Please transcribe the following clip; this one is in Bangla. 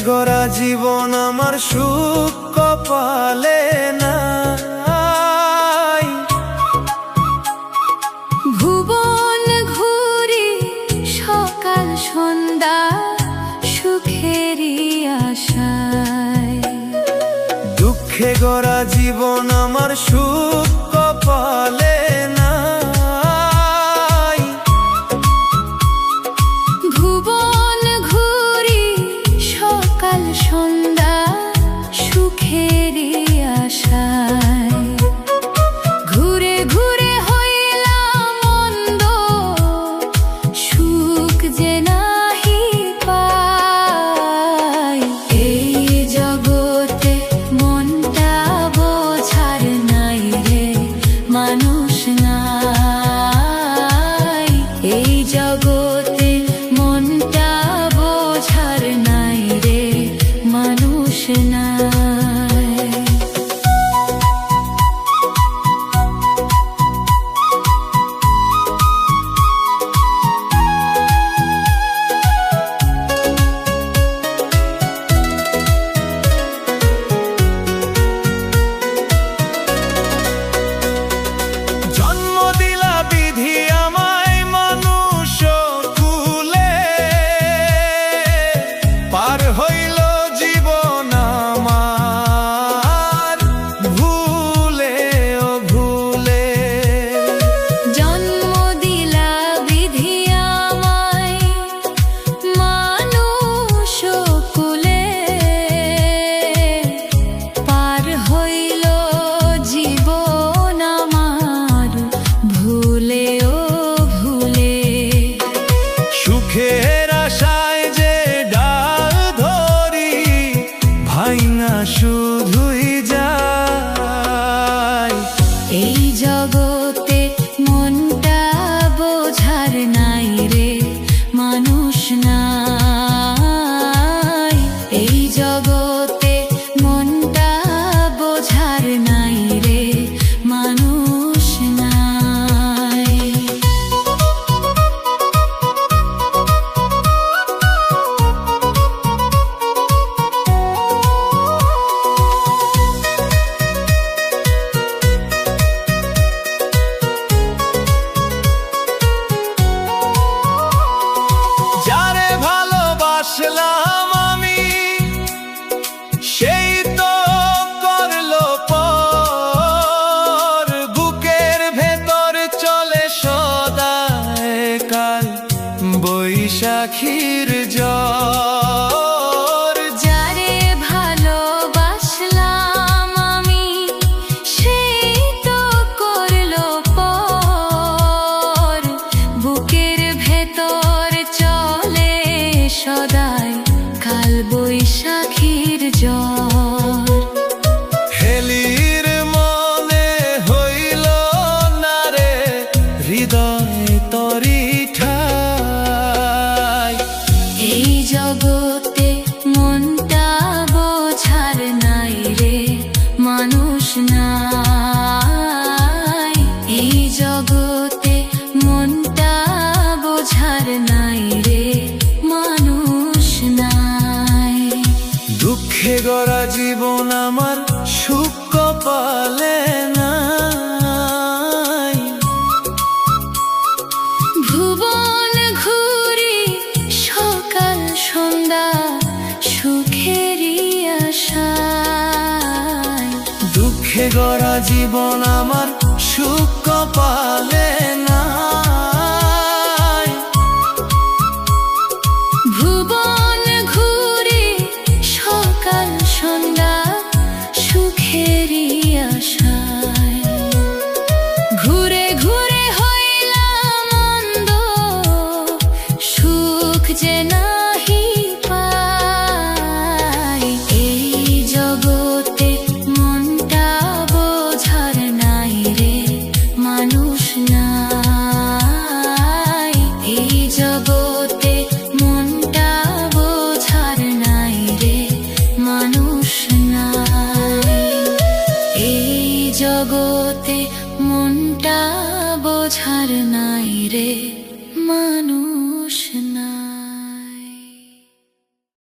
গড়া জীবন আমার সুখ কপালে নাই। ভুবন ঘুরি সকাল সন্ধ্যা সুখেরই আশায়। দুঃখে গড়া জীবন আমার সুখ কপালে নাই। ভুবন ঘুরি সকাল সন্ধ্যা সুখেরই আশায়। ঘুরে ঘুরে হইলাম মন্দ সুখ যে নাহি পাই। এই জগতে মনটা বোঝার নাই রে মানুষ নাই। এই জগতে মনটা বোঝার নাই রে মানুষ নাই। জন্ম দিলা বিধি আমায় মানুষ কুলে, পার হইল জীবন আমার ভুলে ও ভুলে। জন্ম দিলা বিধি আমায় মানুষ কুলে, পার হইল জীবন আমার ভুলে ও ভুলে। সুখের আশায় যে ডাল ধরি ভাইঙা শুধুই যায়। এই জগতে মনটা বোঝার নাই রে মানুষ নাই। এই জগতে মনটা বোঝার নাই রে মানুষ নাই। যারে ভালোবাসলাম আমি সেই তো করলো পর। বুকের ভেতর চলে সদায় কাল বৈশাখীর জ্বর। যারে ভালোবাসলাম আমি সেই তো করলো পর। বুকের ভেতর চলে সদাই কাল বৈশাখীর জ্বর। হেলির মনে হইল না রে হৃদয় তরি ঠাই। এই জগতে মনটা বোঝার নাই রে মানুষ নাই। এই জগতে মনটা বোঝার নাই রে মানুষ নাই। দুঃখে গড়া জীবন আমার সুখ কপালে নাই। ভুবন ঘুরি সকাল সন্ধ্যা সুখেরই আশায়। দুঃখে গড়া জীবন আমার সুখ কপালে নাই। ভুবন ঘুরি সকাল সন্ধ্যা সুখেরই আশায়। ঘুরে ঘুরে হইলাম মন্দ সুখ যে নাহি পাই। এই জগতে মনটা বোঝার নাই রে মানুষ নাই। এই জগতে মনটা বোঝার নাই রে মানুষ নাই। এই জগতে মনটা বোঝার নাই রে মানুষ।